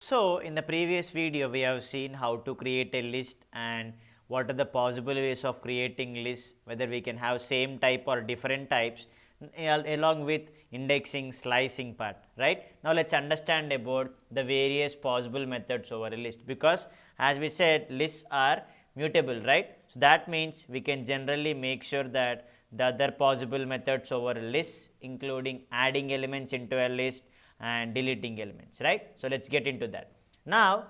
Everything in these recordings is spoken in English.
So in the previous video we have seen how to create a list and what are the possible ways of creating lists, whether we can have same type or different types along with indexing, slicing part, right. Now let's understand about the various possible methods over a list, because as we said lists are mutable, right. So that means we can generally make sure that the other possible methods over a list, including adding elements into a list and deleting elements, right. So let's get into that. Now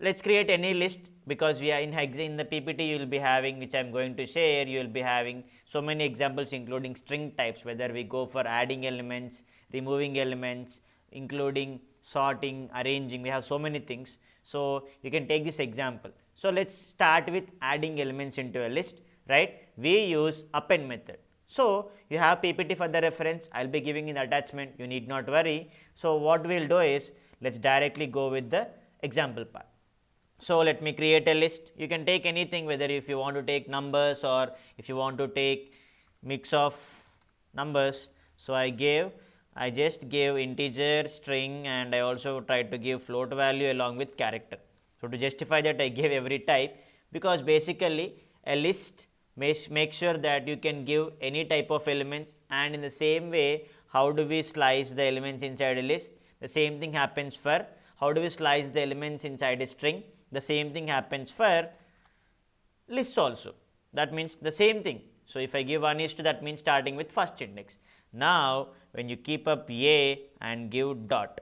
let's create any list, because we are in the PPT you will be having, which I am going to share, you will be having so many examples including string types, whether we go for adding elements, removing elements, including sorting, arranging, we have so many things. So you can take this example. So let's start with adding elements into a list, right. We use append method. So you have PPT for the reference, I will be giving in the attachment, you need not worry. So what we will do is, let's directly go with the example part. So let me create a list. You can take anything, whether if you want to take numbers or if you want to take mix of numbers. So I just gave integer, string, and I also tried to give float value along with character. So to justify that I gave every type, because basically a list make sure that you can give any type of elements, and in the same way how do we slice the elements inside a list, the same thing happens for how do we slice the elements inside a string, the same thing happens for lists also, that means the same thing. So if I give 1 is to, that means starting with first index. Now when you keep up a and give dot,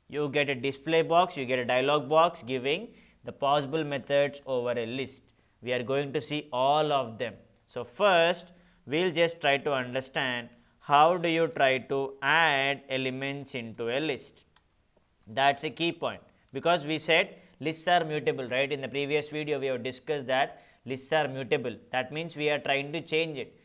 you get a display box, you get a dialog box giving the possible methods over a list. We are going to see all of them. So first we will just try to understand how do you try to add elements into a list. That's a key point, because we said lists are mutable, right. In the previous video we have discussed that lists are mutable, that means we are trying to change it.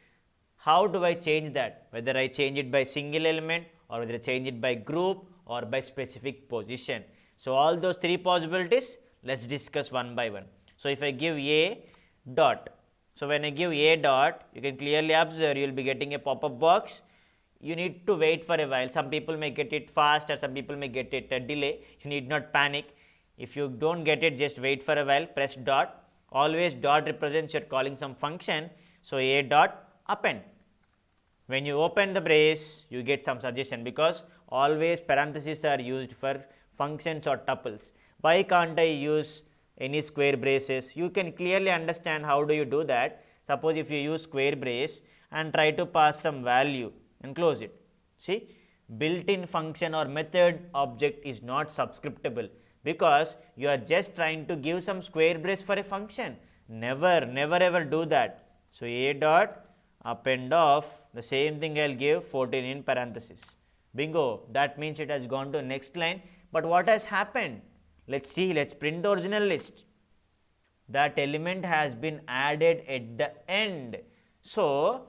How do I change that? Whether I change it by single element, or whether I change it by group, or by specific position. So all those three possibilities, let's discuss one by one. So if I give a dot, so when I give a dot, you can clearly observe you will be getting a pop-up box. You need to wait for a while. Some people may get it fast, or some people may get it a delay. You need not panic. If you don't get it, just wait for a while, press dot. Always dot represents you're calling some function. So a dot append. When you open the brace, you get some suggestion, because always parentheses are used for functions or tuples. Why can't I use any square braces? You can clearly understand how do you do that. Suppose if you use square brace and try to pass some value and close it. See, built-in function or method object is not subscriptable, because you are just trying to give some square brace for a function. Never ever do that. So a dot append of, the same thing I will give 14 in parenthesis. Bingo, that means it has gone to next line. But what has happened? Let's see, let's print the original list. That element has been added at the end. So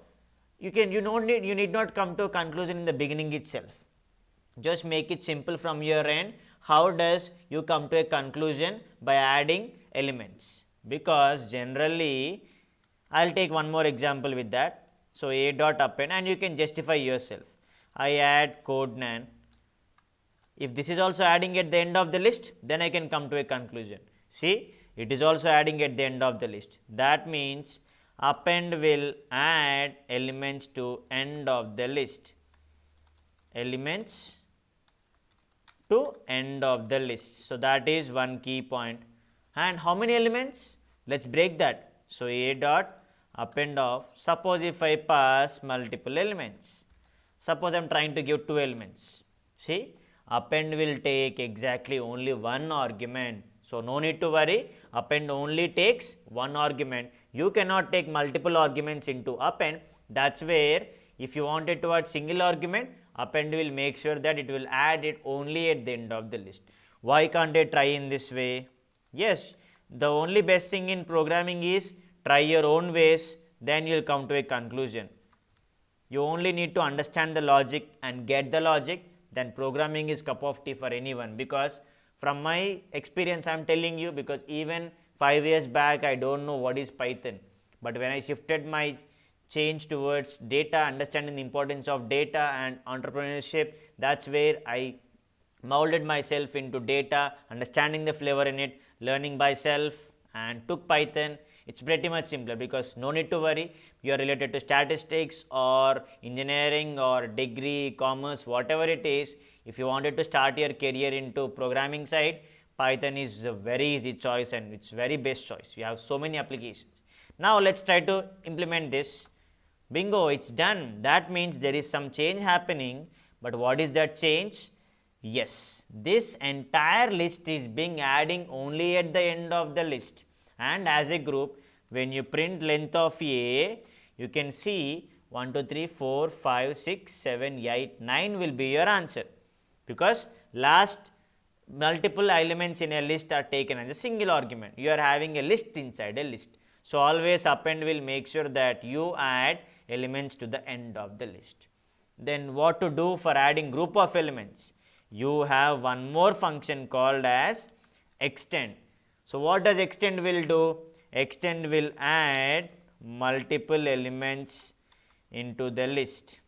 you need not come to a conclusion in the beginning itself. Just make it simple from your end. How does you come to a conclusion? By adding elements, because generally I will take one more example with that. So a dot append, and you can justify yourself. I add codenan. If this is also adding at the end of the list, then I can come to a conclusion. See, it is also adding at the end of the list. That means append will add elements to end of the list. Elements to end of the list. So that is one key point. And how many elements? Let's break that. So a dot append of, suppose if I pass multiple elements, suppose I am trying to give 2 elements. See, append will take exactly only one argument. So no need to worry, append only takes one argument. You cannot take multiple arguments into append. That's where if you wanted to add single argument, append will make sure that it will add it only at the end of the list. Why can't I try in this way? Yes, the only best thing in programming is try your own ways, then you will come to a conclusion. You only need to understand the logic and get the logic, then programming is cup of tea for anyone. Because from my experience I am telling you, because even 5 years back I don't know what is Python, but when I shifted my change towards data, understanding the importance of data and entrepreneurship, that's where I molded myself into data, understanding the flavor in it, learning by self, and took Python. It's pretty much simpler because no need to worry. You are related to statistics or engineering or degree, commerce, whatever it is. If you wanted to start your career into programming side, Python is a very easy choice and it's very best choice. You have so many applications. Now let's try to implement this. Bingo, it's done. That means there is some change happening. But what is that change? Yes, this entire list is being adding only at the end of the list. And as a group, when you print length of A, you can see 1, 2, 3, 4, 5, 6, 7, 8, 9 will be your answer. Because last multiple elements in a list are taken as a single argument. You are having a list inside a list. So always append will make sure that you add elements to the end of the list. Then what to do for adding group of elements? You have one more function called as extend. So what does extend will do? Extend will add multiple elements into the list.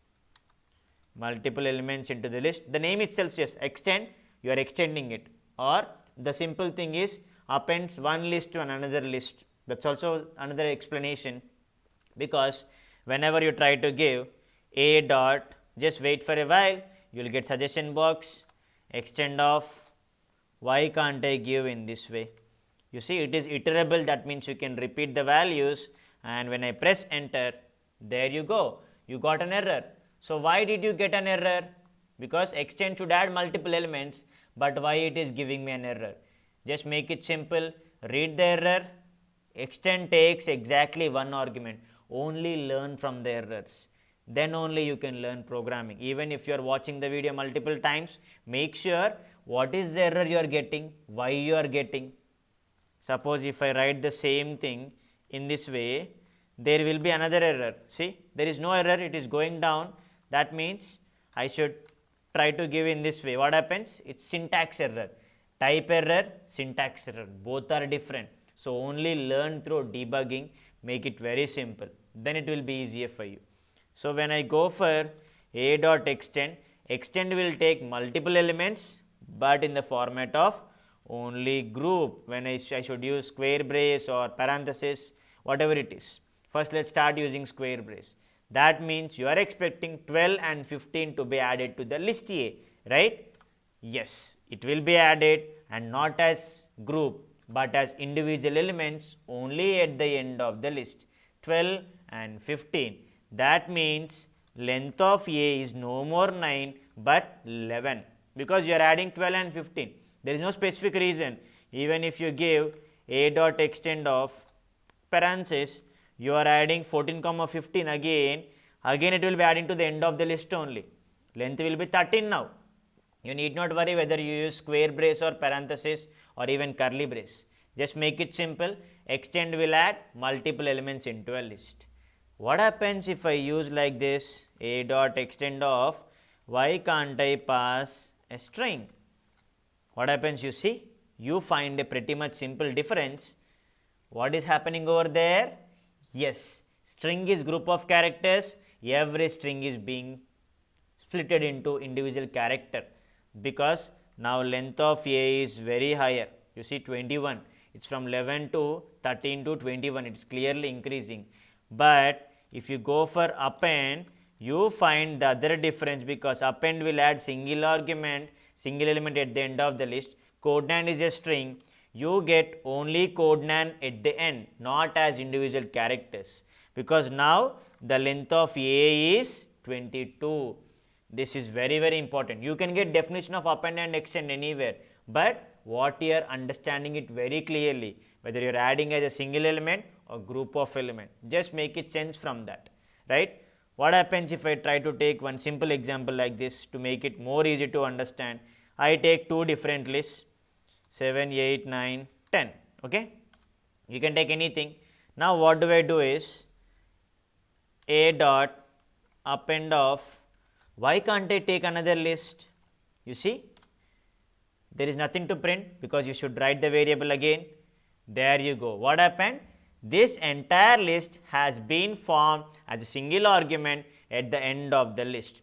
Multiple elements into the list. The name itself says extend, you are extending it. Or the simple thing is appends one list to another list. That's also another explanation, because whenever you try to give a dot, just wait for a while, you will get suggestion box, extend of, why can't I give in this way? You see, it is iterable, that means you can repeat the values, and when I press enter, there you go, you got an error. So why did you get an error? Because extend should add multiple elements, but why it is giving me an error? Just make it simple, read the error. Extend takes exactly one argument. Only learn from the errors. Then only you can learn programming. Even if you are watching the video multiple times, make sure what is the error you are getting, why you are getting. Suppose if I write the same thing in this way, there will be another error. See, there is no error, it is going down. That means I should try to give in this way. What happens? It's syntax error. Type error, syntax error. Both are different. So only learn through debugging, make it very simple. Then it will be easier for you. So when I go for a dot extend, extend will take multiple elements, but in the format of only group. When I should use square brace or parenthesis, whatever it is. First let's start using square brace. That means you are expecting 12 and 15 to be added to the list A, right? Yes, it will be added, and not as group, but as individual elements only at the end of the list, 12 and 15. That means length of A is no more 9 but 11, because you are adding 12 and 15. There is no specific reason. Even if you give a dot extend of parenthesis, you are adding 14 comma 15 again it will be adding to the end of the list only. Length will be 13 now. You need not worry whether you use square brace or parenthesis or even curly brace. Just make it simple. Extend will add multiple elements into a list. What happens if I use like this, a dot extend of, why can't I pass a string? What happens? You see, you find a pretty much simple difference. What is happening over there? Yes, string is group of characters. Every string is being splitted into individual character, because now length of A is very higher. You see 21, it's from 11 to 13 to 21, it's clearly increasing. But if you go for append, you find the other difference, because append will add single argument, single element at the end of the list. Codename is a string, you get only codename at the end, not as individual characters, because now the length of A is 22. This is very, very important. You can get definition of append and extend anywhere, but what you are understanding it very clearly, whether you are adding as a single element or group of element, just make it sense from that, right? What happens if I try to take one simple example like this to make it more easy to understand? I take two different lists, 7, 8, 9, 10, okay? You can take anything. Now what do I do is a dot append of, why can't I take another list? You see, there is nothing to print because you should write the variable again. There you go. What happened? This entire list has been formed as a single argument at the end of the list.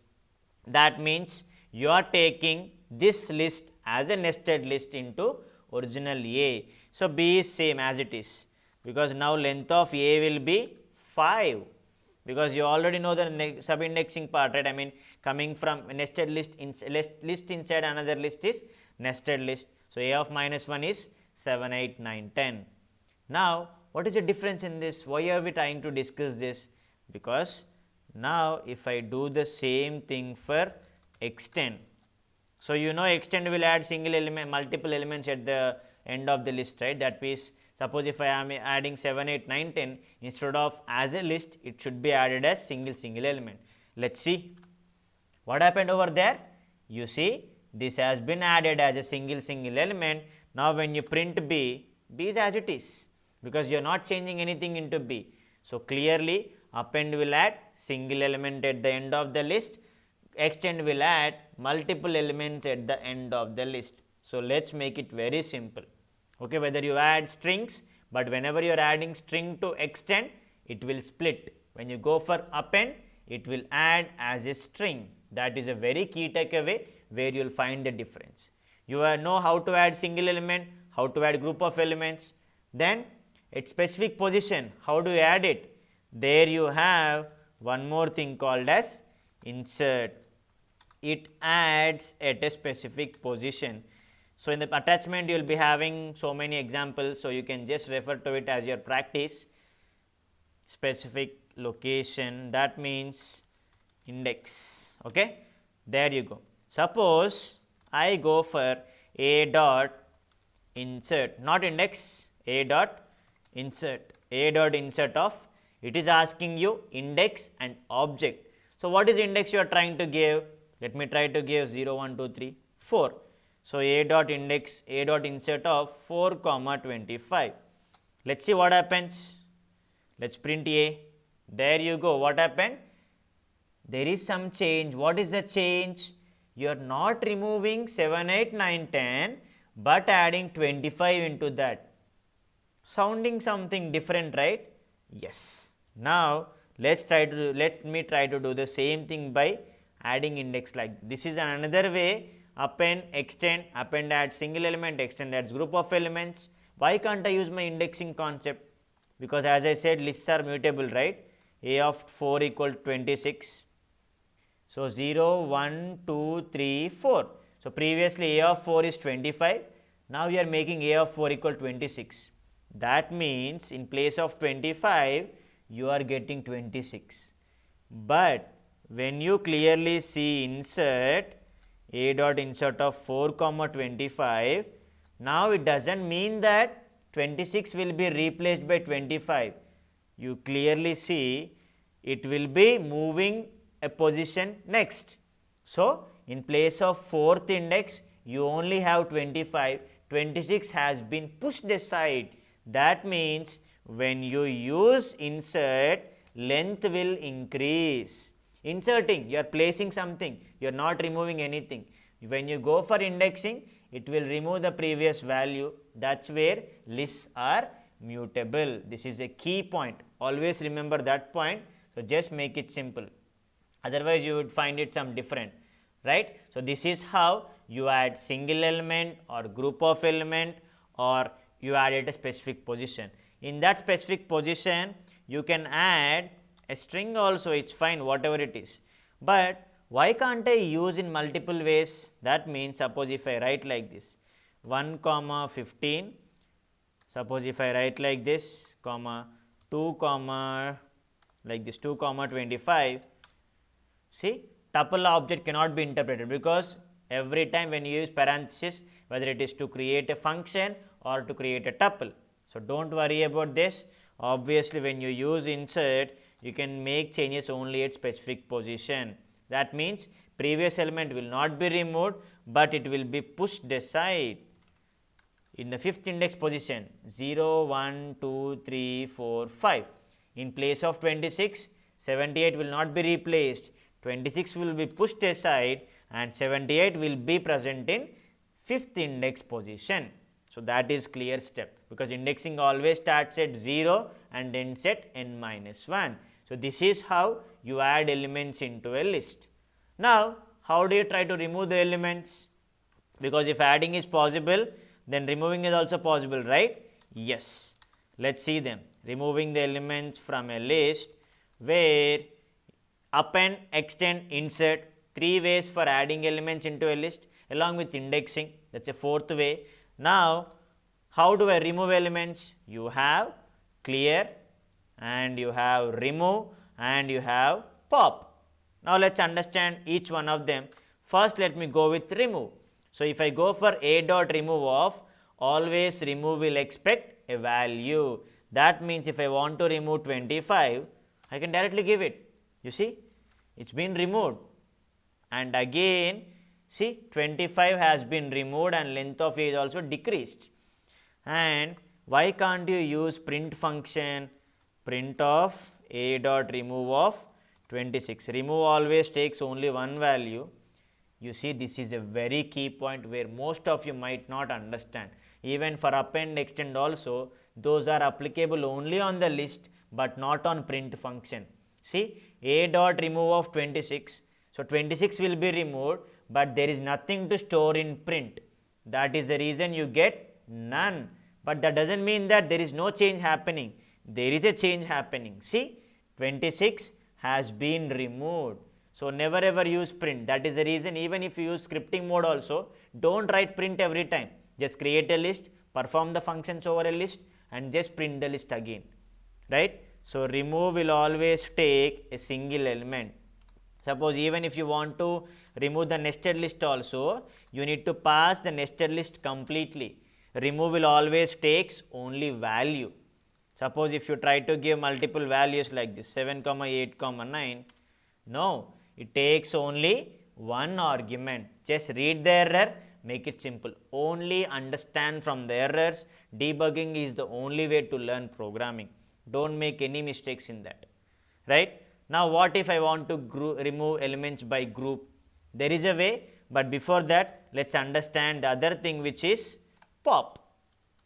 That means you are taking this list as a nested list into original A. So, B is same as it is, because now length of A will be 5, because you already know the sub-indexing part, right? I mean, coming from nested list, list inside another list is nested list. So, A of minus 1 is 7, 8, 9, 10. Now, what is the difference in this? Why are we trying to discuss this? Because now if I do the same thing for extend, so you know extend will add single element, multiple elements at the end of the list, right? That means suppose if I am adding 7, 8, 9, 10, instead of as a list, it should be added as single element. Let's see what happened over there. You see, this has been added as a single element. Now when you print B, B is as it is, because you are not changing anything into B. So clearly append will add single element at the end of the list, extend will add multiple elements at the end of the list. So let's make it very simple. Okay, whether you add strings, but whenever you are adding string to extend, it will split. When you go for append, it will add as a string. That is a very key takeaway where you will find the difference. You know how to add single element, how to add group of elements. Then at specific position, how do you add it? There you have one more thing called as insert. It adds at a specific position. So in the attachment you will be having so many examples, so you can just refer to it as your practice. Specific location, that means index. Okay, there you go. Suppose I go for A dot insert, not index, A dot insert, A dot insert of, it is asking you index and object. So what is index you are trying to give? Let me try to give 0, 1, 2, 3, 4. So A dot index, A dot insert of 4, 25. Let's see what happens. Let's print A. There you go. What happened? There is some change. What is the change? You are not removing 7, 8, 9, 10, but adding 25 into that. Sounding something different, right? Yes. Now let me try to do the same thing by adding index like this. This is another way. Append, extend, append adds single element, extend adds group of elements. Why can't I use my indexing concept? Because as I said, lists are mutable, right? A of 4 equal to 26. So 0, 1, 2, 3, 4. So previously A of 4 is 25. Now we are making A of 4 equal to 26. That means in place of 25, you are getting 26. But when you clearly see insert, A dot insert of 4, 25, now it does not mean that 26 will be replaced by 25. You clearly see it will be moving a position next. So in place of 4th index, you only have 25, 26 has been pushed aside. That means when you use insert, length will increase. Inserting, you are placing something, you are not removing anything. When you go for indexing, it will remove the previous value. That is where lists are mutable. This is a key point. Always remember that point. So just make it simple. Otherwise, you would find it some different, right? So this is how you add single element or group of element, or you add at a specific position. In that specific position, you can add a string also, it's fine, whatever it is. But why can't I use in multiple ways? That means suppose if I write like this 1, 15, suppose if I write like this, 2, like this 2, 25. See, tuple object cannot be interpreted, because every time when you use parenthesis, whether it is to create a function or to create a tuple. So don't worry about this. Obviously when you use insert, you can make changes only at specific position. That means previous element will not be removed, but it will be pushed aside. In the 5th index position, 0, 1, 2, 3, 4, 5. In place of 26, 78 will not be replaced. 26 will be pushed aside and 78 will be present in 5th index position. So that is clear step, because indexing always starts at 0 and ends at n minus 1. So this is how you add elements into a list. Now how do you try to remove the elements? Because if adding is possible, then removing is also possible, right? Yes. Let's see them. Removing the elements from a list where append, extend, insert, three ways for adding elements into a list along with indexing. That's a fourth way. Now, how do I remove elements? You have clear and you have remove and you have pop. Now, let's understand each one of them. First, let me go with remove. So, if I go for a dot remove of, always remove will expect a value. That means if I want to remove 25, I can directly give it. You see, it's been removed. And again, see, 25 has been removed and length of a is also decreased. And why can't you use print function? Print of a dot remove of 26. Remove always takes only one value. You see, this is a very key point where most of you might not understand. Even for append, extend also, those are applicable only on the list but not on print function. See, a dot remove of 26. So, 26 will be removed, but there is nothing to store in print. That is the reason you get none. But that does not mean that there is no change happening. There is a change happening. See, 26 has been removed. So, never ever use print. That is the reason even if you use scripting mode also, do not write print every time. Just create a list, perform the functions over a list and just print the list again. Right? So, remove will always take a single element. Suppose even if you want to remove the nested list also, you need to pass the nested list completely. Remove will always takes only value. Suppose if you try to give multiple values like this 7, 8, 9, no, it takes only one argument. Just read the error, make it simple. Only understand from the errors. Debugging is the only way to learn programming. Don't make any mistakes in that. Right? Now, what if I want to remove elements by group? There is a way, but before that, let's understand the other thing, which is pop.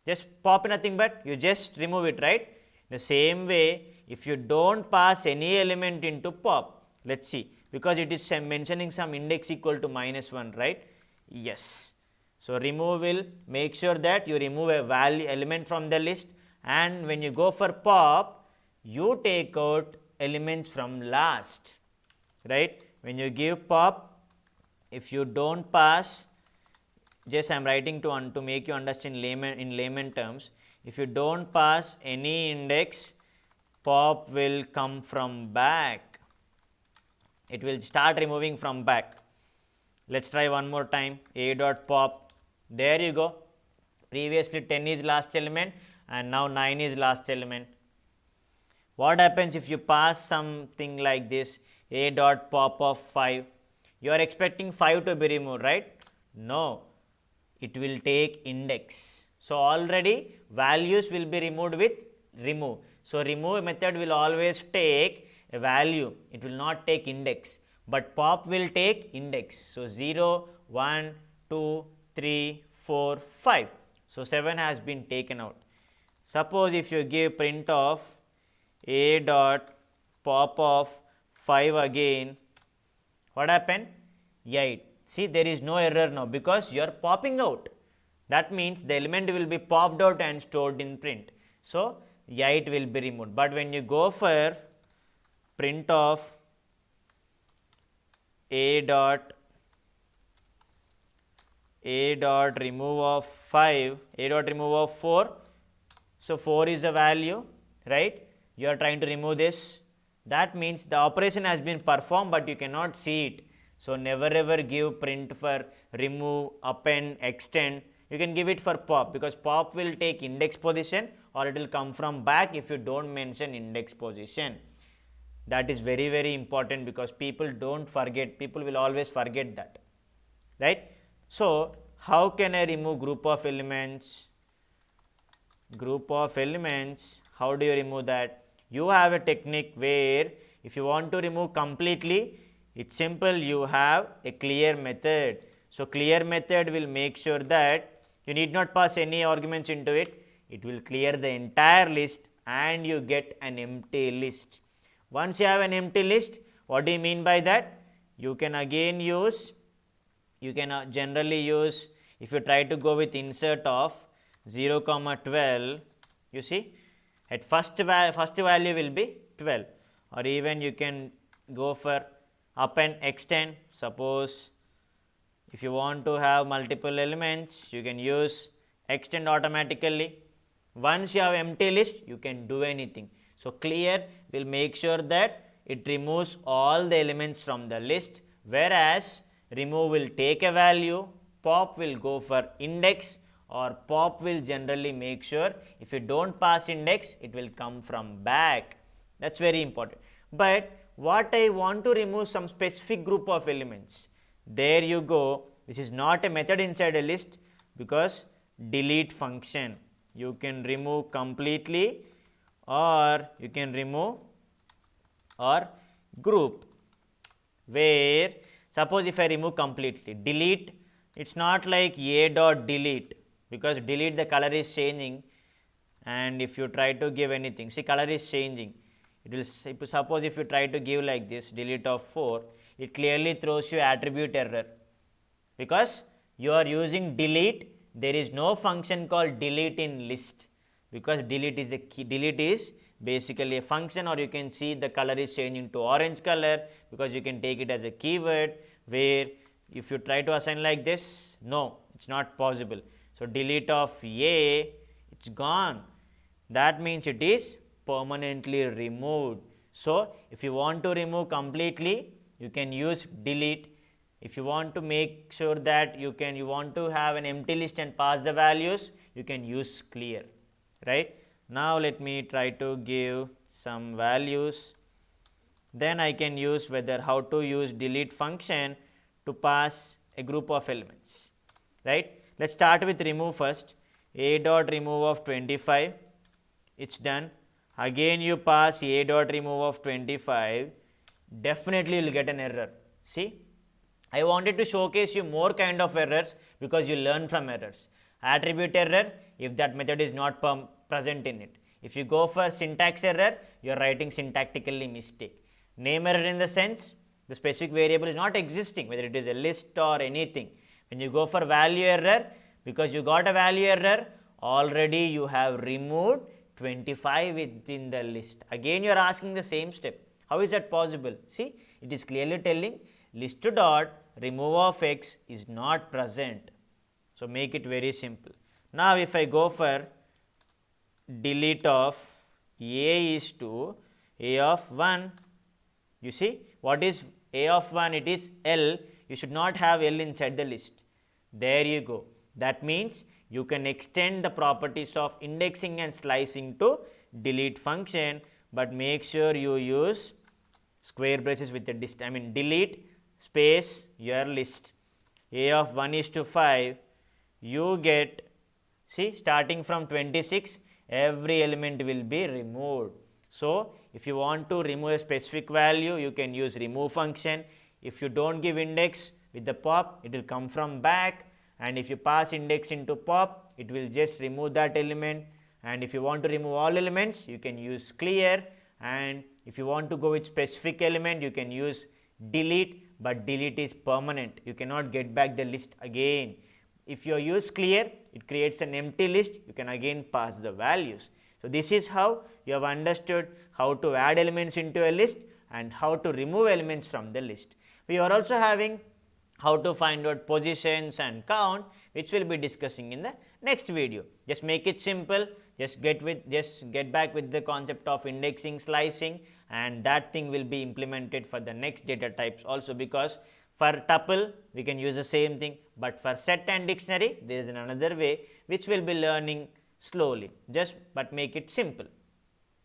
Just pop nothing but you just remove it, right? The same way, if you don't pass any element into pop, let's see, because it is mentioning some index equal to -1, right? Yes. So, remove will make sure that you remove a value element from the list, and when you go for pop, you take out elements from last, right? When you give pop, if you don't pass, just I am writing to make you understand in layman terms, if you don't pass any index, pop will come from back. It will start removing from back. Let's try one more time. A dot pop. There you go. Previously 10 is last element and now 9 is last element. What happens if you pass something like this, a dot pop of 5? You are expecting 5 to be removed, right? No, it will take index. So, already values will be removed with remove. So, remove method will always take a value, it will not take index, but pop will take index. So, 0, 1, 2, 3, 4, 5. So, 7 has been taken out. Suppose if you give print of a dot pop of 5 again, what happened? 8. See, there is no error now because you are popping out. That means the element will be popped out and stored in print. So, 8 will be removed. But when you go for print of a dot remove of 5, a dot remove of 4. So, 4 is a value, right? You are trying to remove this. That means the operation has been performed, but you cannot see it. So, never ever give print for remove, append, extend. You can give it for pop because pop will take index position or it will come from back if you don't mention index position. That is very, very important because people don't forget, people will always forget that, right. So, how can I remove group of elements? Group of elements, how do you remove that? You have a technique where if you want to remove completely, it's simple, you have a clear method. So, clear method will make sure that you need not pass any arguments into it, it will clear the entire list and you get an empty list. Once you have an empty list, what do you mean by that? You can again use, you can generally use If you try to go with insert of 0 comma 12, you see at first value will be 12, or even you can go for append extend. Suppose if you want to have multiple elements, you can use extend automatically. Once you have empty list, you can do anything. So clear will make sure that it removes all the elements from the list, whereas remove will take a value, pop will go for index, or pop will generally make sure if you don't pass index, it will come from back. That's very important. But what I want to remove some specific group of elements. There you go. This is not a method inside a list, because delete function. You can remove completely, or you can remove or group, where suppose if I remove completely, delete, it's not like a dot delete, because delete the color is changing, and if you try to give anything, see color is changing, it will, suppose if you try to give like this delete of 4, it clearly throws you attribute error, because you are using delete. There is no function called delete in list, because delete is a key, delete is basically a function, or you can see the color is changing to orange color, because you can take it as a keyword, where if you try to assign like this, no, it's not possible. So delete of A, it's gone. That means it is permanently removed. So if you want to remove completely, you can use delete. If you want to make sure that you want to have an empty list and pass the values, you can use clear, right? Now let me try to give some values. Then I can use how to use delete function to pass a group of elements, right? Let's start with remove first. A dot remove of 25, it's done. Again you pass a dot remove of 25, definitely you will get an error. See, I wanted to showcase you more kind of errors, because you learn from errors. Attribute error, if that method is not present in it. If you go for syntax error, you are writing syntactically mistake. Name error in the sense, the specific variable is not existing, whether it is a list or anything. When you go for value error, because you got a value error, already you have removed 25 within the list. Again you are asking the same step. How is that possible? See, it is clearly telling list dot remove of x is not present. So make it very simple. Now if I go for delete of a is to a of 1, you see what is a of 1? It is L. You should not have L inside the list. There you go. That means you can extend the properties of indexing and slicing to delete function, but make sure you use square braces with the delete space your list. A of 1 is to 5, you get, see, starting from 26, every element will be removed. So if you want to remove a specific value, you can use remove function. If you don't give index with the pop, it will come from back, and if you pass index into pop, it will just remove that element. And if you want to remove all elements, you can use clear, and if you want to go with specific element, you can use delete, but delete is permanent. You cannot get back the list again. If you use clear, it creates an empty list, you can again pass the values. So this is how you have understood how to add elements into a list and how to remove elements from the list. We are also having how to find out positions and count, which we will be discussing in the next video. Just make it simple, just get back with the concept of indexing, slicing, and that thing will be implemented for the next data types also, because for tuple we can use the same thing, but for set and dictionary there is another way which we will be learning slowly, but make it simple.